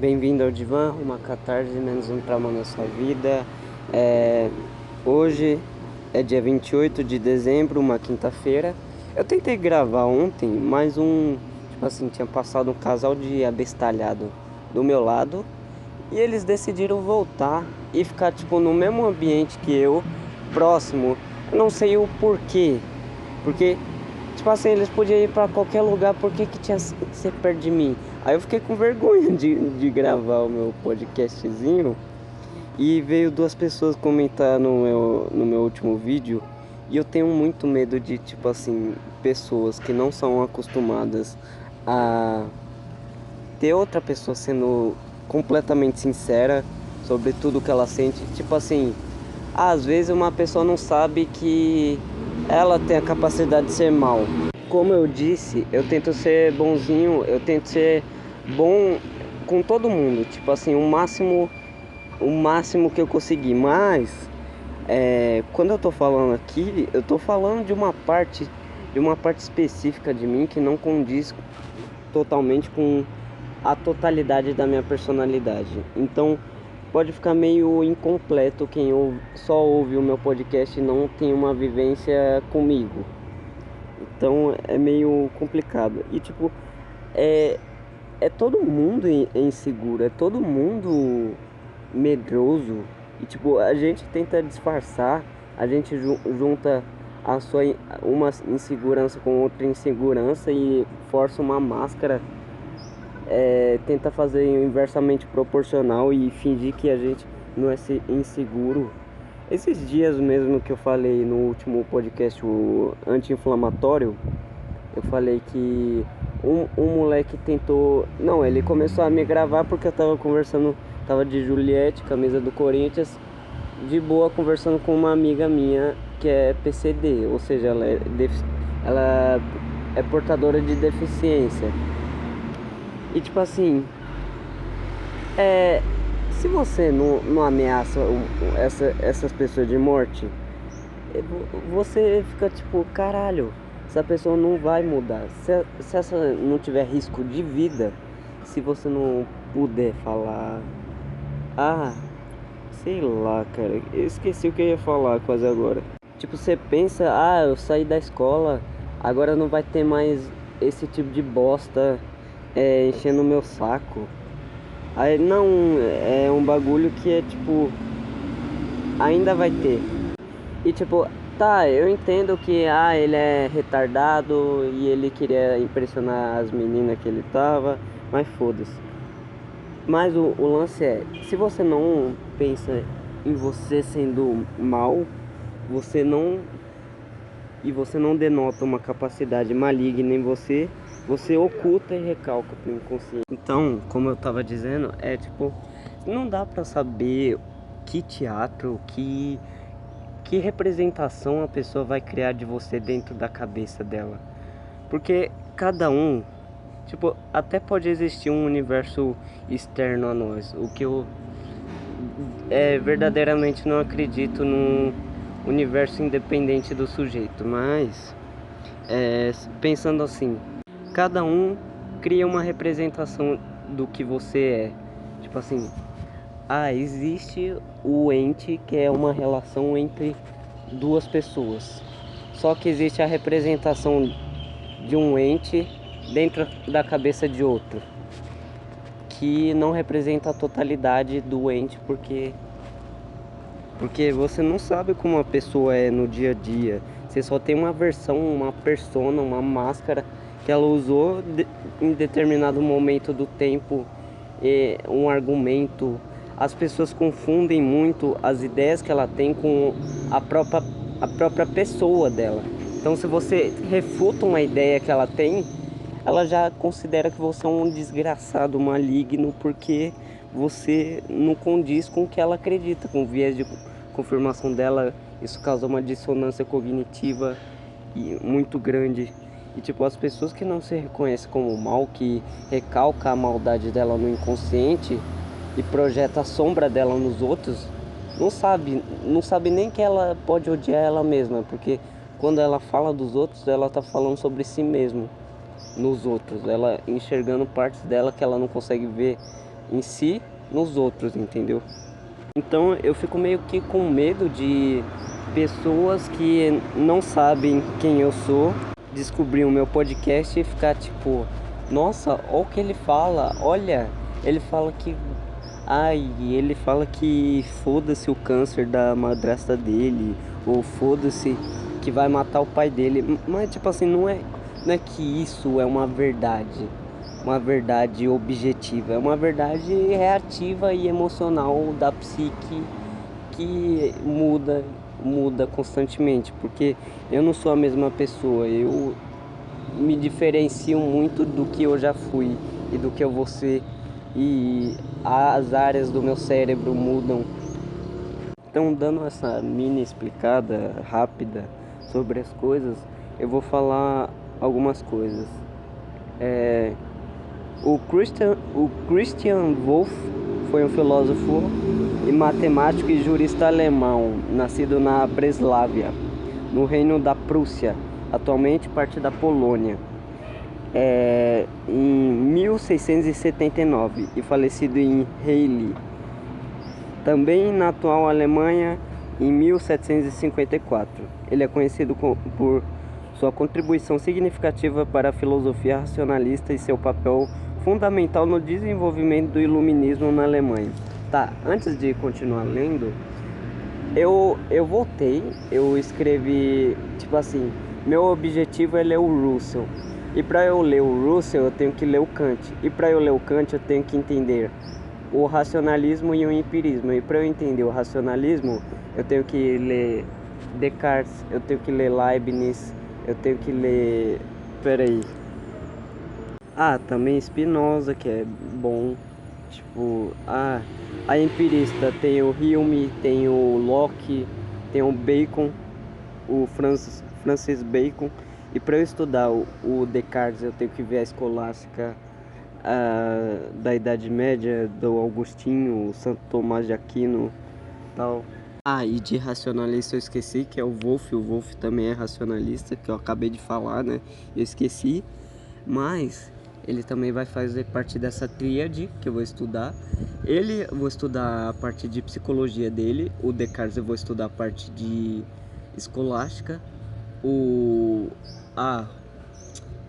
Bem-vindo ao Divã, uma catarse, menos um trauma na sua vida. É, Hoje é dia 28 de dezembro, uma quinta-feira. Eu tentei gravar ontem, mas tipo assim, tinha passado um casal de abestalhado do meu lado e eles decidiram voltar e ficar tipo no mesmo ambiente que eu, próximo. Eu não sei o porquê, porque tipo assim, eles podiam ir pra qualquer lugar, por que que tinha que ser perto de mim? Aí eu fiquei com vergonha de gravar o meu podcastzinho. E veio duas pessoas comentar no meu último vídeo. E eu tenho muito medo de, tipo assim, pessoas que não são acostumadas a ter outra pessoa sendo completamente sincera sobre tudo que ela sente. Tipo assim, às vezes uma pessoa não sabe que ela tem a capacidade de ser mal. Como eu disse, eu tento ser bonzinho, eu tento ser bom com todo mundo, tipo assim, o máximo que eu conseguir, mas quando eu tô falando aqui, eu tô falando de uma parte específica de mim que não condiz totalmente com a totalidade da minha personalidade. Então, pode ficar meio incompleto quem só ouve o meu podcast e não tem uma vivência comigo. Então, é meio complicado. E tipo, é, é todo mundo inseguro, é todo mundo medroso. E tipo, a gente tenta disfarçar, a gente junta uma insegurança com outra insegurança e força uma máscara, tenta fazer inversamente proporcional e fingir que a gente não é inseguro. Esses dias mesmo que eu falei no último podcast, o anti-inflamatório, eu falei que um moleque tentou. Não, ele começou a me gravar porque eu tava conversando. Tava de Juliette, camisa do Corinthians, de boa, conversando com uma amiga minha que é PCD, ou seja, ela é portadora de deficiência. E tipo assim, é, se você não ameaça essas pessoas de morte, você fica tipo, caralho, essa pessoa não vai mudar. Se essa não tiver risco de vida, se você não puder falar, ah, sei lá, cara, eu esqueci o que eu ia falar quase agora. Tipo, você pensa, eu saí da escola, agora não vai ter mais esse tipo de bosta enchendo o meu saco. Aí não, é um bagulho que é tipo, ainda vai ter. E tipo, tá, eu entendo que ele é retardado e ele queria impressionar as meninas que ele tava, mas foda-se. Mas o lance é, se você não pensa em você sendo mal, você não você não denota uma capacidade maligna em você, você oculta e recalca pro inconsciente. Então, como eu tava dizendo, é tipo, não dá pra saber que teatro, que representação a pessoa vai criar de você dentro da cabeça dela. Porque cada um, tipo, até pode existir um universo externo a nós. O que eu verdadeiramente não acredito num universo independente do sujeito. Mas, pensando assim, cada um cria uma representação do que você é. Tipo assim, existe o ente, que é uma relação entre duas pessoas. Só que existe a representação de um ente dentro da cabeça de outro, que não representa a totalidade do ente, porque você não sabe como a pessoa é no dia a dia. Você só tem uma versão, uma persona, uma máscara que ela usou em determinado momento do tempo, um argumento. As pessoas confundem muito as ideias que ela tem com a própria pessoa dela. Então, se você refuta uma ideia que ela tem, ela já considera que você é um desgraçado maligno porque você não condiz com o que ela acredita, com o viés de confirmação dela. Isso causa uma dissonância cognitiva muito grande. E tipo, as pessoas que não se reconhecem como mal, que recalca a maldade dela no inconsciente e projeta a sombra dela nos outros, não sabe nem que ela pode odiar ela mesma, porque quando ela fala dos outros, ela tá falando sobre si mesma nos outros, ela enxergando partes dela que ela não consegue ver em si nos outros, entendeu? Então eu fico meio que com medo de pessoas que não sabem quem eu sou descobrir o meu podcast e ficar tipo, nossa, olha o que ele fala, olha, ele fala que. Ai, ele fala que foda-se o câncer da madrasta dele, ou foda-se que vai matar o pai dele. Mas tipo assim, não é que isso é uma verdade objetiva, é uma verdade reativa e emocional da psique que muda constantemente, porque eu não sou a mesma pessoa, eu me diferencio muito do que eu já fui e do que eu vou ser, e as áreas do meu cérebro mudam. Então, dando essa mini explicada rápida sobre as coisas, eu vou falar algumas coisas. O Christian Wolff foi um filósofo e matemático e jurista alemão, nascido na Breslávia, no Reino da Prússia, atualmente parte da Polônia, em 1679 e falecido em Halle, também na atual Alemanha, em 1754. Ele é conhecido por sua contribuição significativa para a filosofia racionalista e seu papel fundamental no desenvolvimento do iluminismo na Alemanha. Tá, antes de continuar lendo, eu voltei, eu escrevi, tipo assim, meu objetivo é ler o Russell. E para eu ler o Russell, eu tenho que ler o Kant. E para eu ler o Kant, eu tenho que entender o racionalismo e o empirismo. E para eu entender o racionalismo, eu tenho que ler Descartes, eu tenho que ler Leibniz, eu tenho que ler... Peraí. Também Spinoza, que é bom. Tipo, a empirista tem o Hume, tem o Locke, tem o Bacon, o Francis Bacon. E para eu estudar o Descartes, eu tenho que ver a escolástica da Idade Média, do Augustinho, o Santo Tomás de Aquino, tal. E de racionalista eu esqueci, que é o Wolff. O Wolff também é racionalista, que eu acabei de falar, né? Eu esqueci, mas ele também vai fazer parte dessa tríade que eu vou estudar. Eu vou estudar a parte de psicologia dele. O Descartes eu vou estudar a parte de escolástica.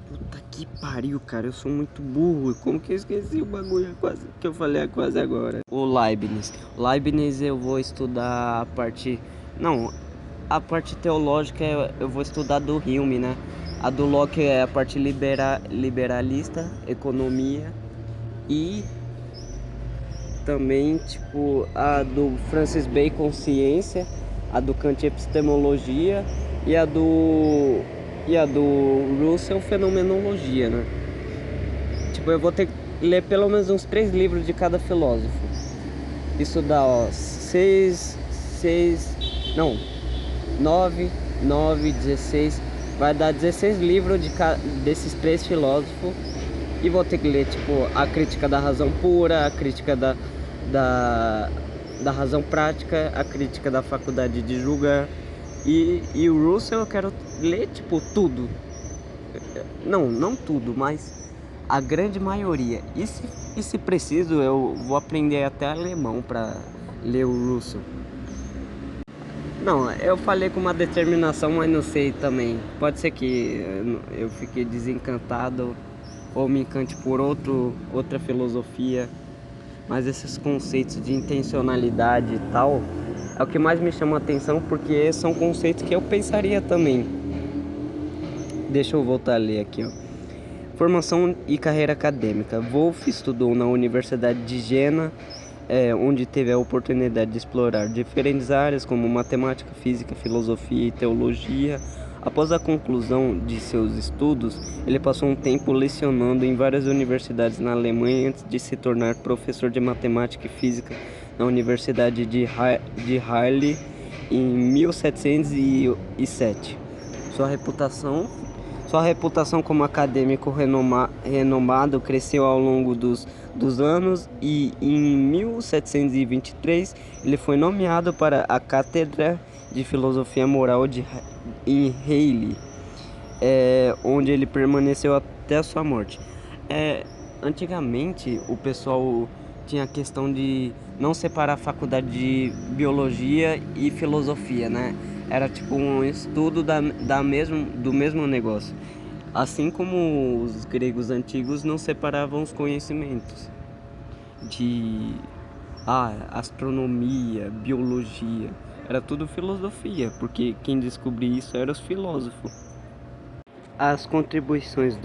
Puta que pariu, cara, eu sou muito burro. Como que eu esqueci o bagulho quase que eu falei quase agora? O Leibniz. Leibniz eu vou estudar a parte... Não, a parte teológica eu vou estudar do Hume, né? A do Locke é a parte liberalista, economia. E também, tipo, a do Francis Bacon, ciência. A do Kant, epistemologia. E a do Russell, fenomenologia, né? Tipo, eu vou ter que ler pelo menos uns 3 livros de cada filósofo. Isso dá, 9, 16. Vai dar 16 livros desses 3 filósofos. E vou ter que ler, tipo, a crítica da razão pura, a crítica da razão prática, a crítica da faculdade de julgar. E o Russell eu quero ler, tipo, tudo. Não tudo, mas a grande maioria. E se preciso, eu vou aprender até alemão pra ler o Russell. Não, eu falei com uma determinação, mas não sei também. Pode ser que eu fique desencantado ou me encante por outra filosofia. Mas esses conceitos de intencionalidade e tal é o que mais me chama a atenção, porque são conceitos que eu pensaria também. Deixa eu voltar a ler aqui, ó. Formação e carreira acadêmica. Wolff estudou na Universidade de Jena, onde teve a oportunidade de explorar diferentes áreas como matemática, física, filosofia e teologia. Após a conclusão de seus estudos, ele passou um tempo lecionando em várias universidades na Alemanha antes de se tornar professor de matemática e física na Universidade de Halle em 1707. Sua reputação como acadêmico renomado cresceu ao longo dos anos e em 1723 ele foi nomeado para a Cátedra de Filosofia Moral em Halle, onde ele permaneceu até a sua morte. Antigamente o pessoal tinha a questão de não separar a faculdade de biologia e filosofia, né? Era tipo um estudo do mesmo negócio. Assim como os gregos antigos não separavam os conhecimentos de astronomia, biologia, era tudo filosofia, porque quem descobria isso eram os filósofos. As contribuições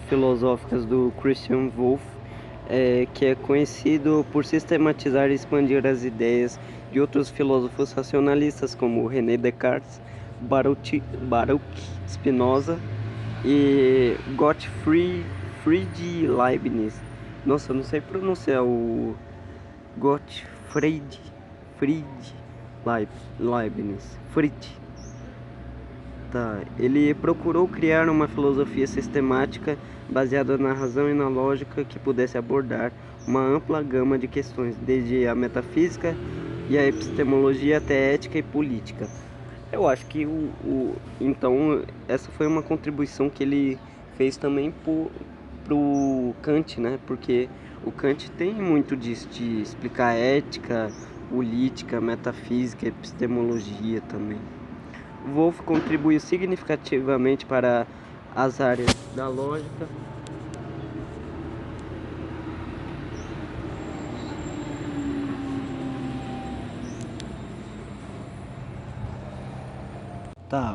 filosóficas do Christian Wolff, que é conhecido por sistematizar e expandir as ideias de outros filósofos racionalistas como René Descartes, Baruch Spinoza e Gottfried Leibniz. Nossa, eu não sei pronunciar o Gottfried Leibniz. Tá. Ele procurou criar uma filosofia sistemática baseada na razão e na lógica que pudesse abordar uma ampla gama de questões, desde a metafísica e a epistemologia até ética e política. Eu acho que então essa foi uma contribuição que ele fez também pro Kant, né? Porque o Kant tem muito disso, de explicar ética, política, metafísica, epistemologia também. Wolff contribuiu significativamente para as áreas da lógica,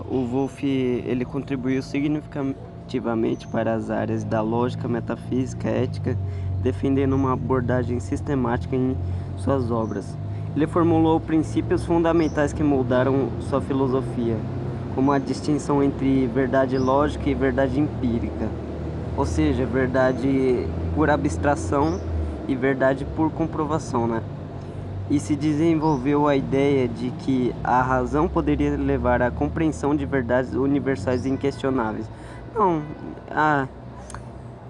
o Wolff ele contribuiu significativamente para as áreas da lógica, metafísica, ética, defendendo uma abordagem sistemática em suas obras. Ele formulou princípios fundamentais que moldaram sua filosofia, como a distinção entre verdade lógica e verdade empírica, ou seja, verdade por abstração e verdade por comprovação, né? E se desenvolveu a ideia de que a razão poderia levar à compreensão de verdades universais e inquestionáveis. Não,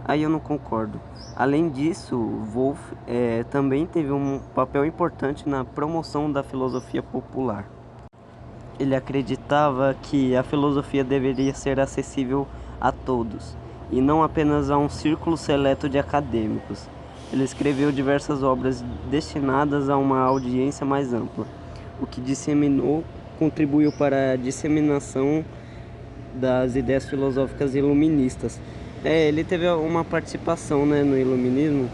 aí eu não concordo. Além disso, Wolff também teve um papel importante na promoção da filosofia popular. Ele acreditava que a filosofia deveria ser acessível a todos, e não apenas a um círculo seleto de acadêmicos. Ele escreveu diversas obras destinadas a uma audiência mais ampla, o que contribuiu para a disseminação das ideias filosóficas iluministas. Ele teve uma participação, né, no iluminismo.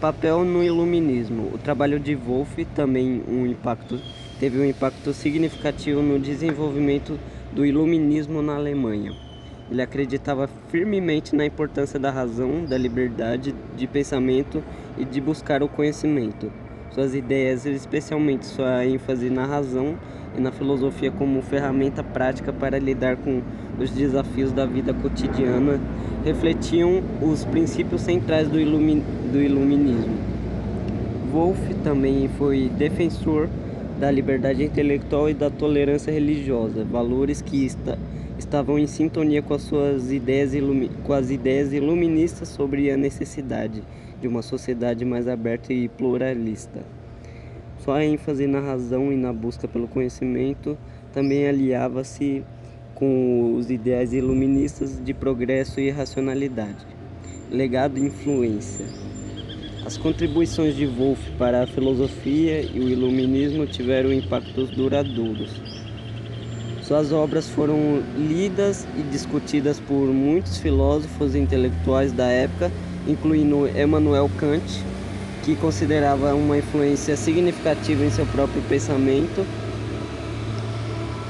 Papel no iluminismo. O trabalho de Wolff também teve um impacto significativo no desenvolvimento do iluminismo na Alemanha. Ele acreditava firmemente na importância da razão, da liberdade de pensamento e de buscar o conhecimento. Suas ideias, especialmente sua ênfase na razão e na filosofia como ferramenta prática para lidar com os desafios da vida cotidiana, refletiam os princípios centrais do iluminismo. Wolff também foi defensor da liberdade intelectual e da tolerância religiosa, valores que estavam em sintonia com as ideias iluministas sobre a necessidade de uma sociedade mais aberta e pluralista. Sua ênfase na razão e na busca pelo conhecimento também aliava-se com os ideais iluministas de progresso e racionalidade. Legado e influência. As contribuições de Wolff para a filosofia e o iluminismo tiveram impactos duradouros. Suas obras foram lidas e discutidas por muitos filósofos e intelectuais da época, incluindo Immanuel Kant, que considerava uma influência significativa em seu próprio pensamento.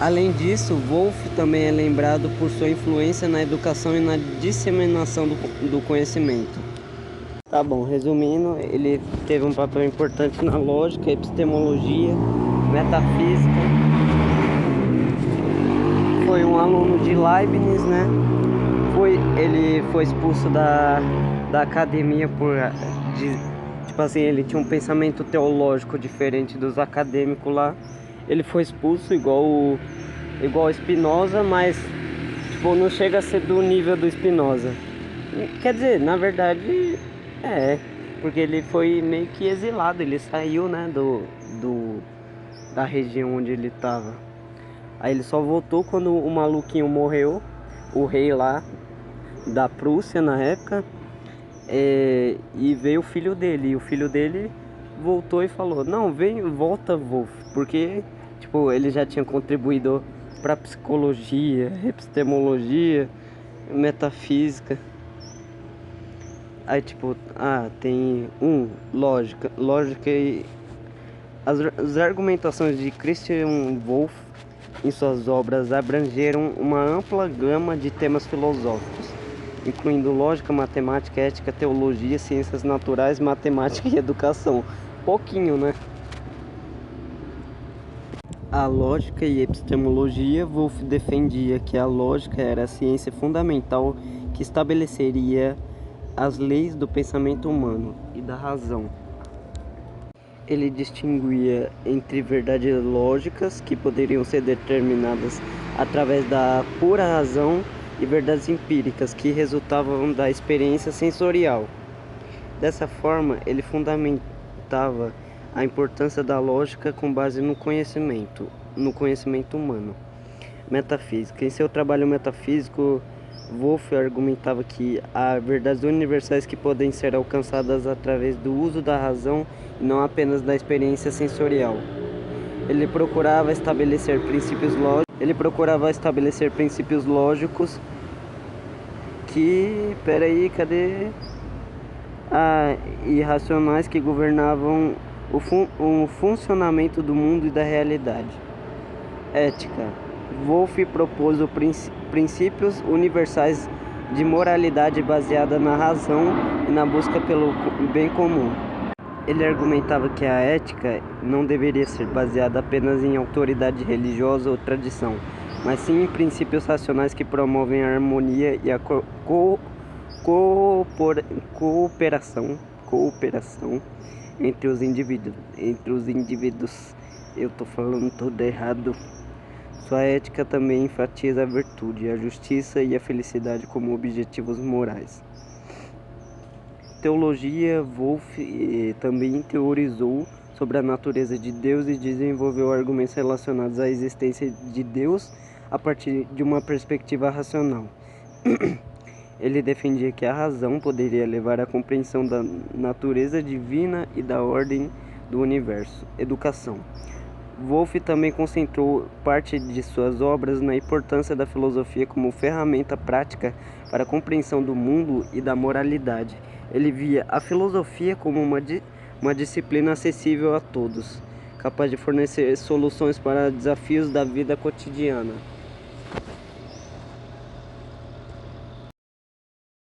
Além disso, Wolff também é lembrado por sua influência na educação e na disseminação do conhecimento. Tá bom, resumindo, ele teve um papel importante na lógica, epistemologia, metafísica. Foi um aluno de Leibniz, né? Ele foi expulso da academia tipo assim, ele tinha um pensamento teológico diferente dos acadêmicos lá. Ele foi expulso igual Spinoza, mas tipo, não chega a ser do nível do Spinoza. Quer dizer, na verdade, porque ele foi meio que exilado, ele saiu, né, da região onde ele estava. Aí ele só voltou quando o maluquinho morreu, o rei lá da Prússia na época, e veio o filho dele. E o filho dele voltou e falou: não, vem, volta, Wolff, porque tipo, ele já tinha contribuído para psicologia, epistemologia, metafísica. Aí tipo, tem lógica e as argumentações de Christian Wolff em suas obras abrangeram uma ampla gama de temas filosóficos, incluindo lógica, matemática, ética, teologia, ciências naturais, matemática e educação. Pouquinho, né? A lógica e epistemologia, Wolff defendia que a lógica era a ciência fundamental que estabeleceria as leis do pensamento humano e da razão. Ele distinguia entre verdades lógicas, que poderiam ser determinadas através da pura razão, e verdades empíricas, que resultavam da experiência sensorial. Dessa forma, ele fundamentava a importância da lógica com base no conhecimento humano. Metafísica. Em seu trabalho metafísico, Wolff argumentava que há verdades universais que podem ser alcançadas através do uso da razão e não apenas da experiência sensorial. Ele procurava estabelecer princípios lógicos que, irracionais que governavam o funcionamento do mundo e da realidade. Ética. Wolff propôs princípios universais de moralidade baseada na razão e na busca pelo bem comum. Ele argumentava que a ética não deveria ser baseada apenas em autoridade religiosa ou tradição, mas sim em princípios racionais que promovem a harmonia e a cooperação entre os indivíduos. Eu tô falando tudo errado. Sua ética também enfatiza a virtude, a justiça e a felicidade como objetivos morais. Teologia. Wolff também teorizou sobre a natureza de Deus e desenvolveu argumentos relacionados à existência de Deus a partir de uma perspectiva racional. Ele defendia que a razão poderia levar à compreensão da natureza divina e da ordem do universo. Educação. Wolff também concentrou parte de suas obras na importância da filosofia como ferramenta prática para a compreensão do mundo e da moralidade. Ele via a filosofia como uma disciplina acessível a todos, capaz de fornecer soluções para desafios da vida cotidiana.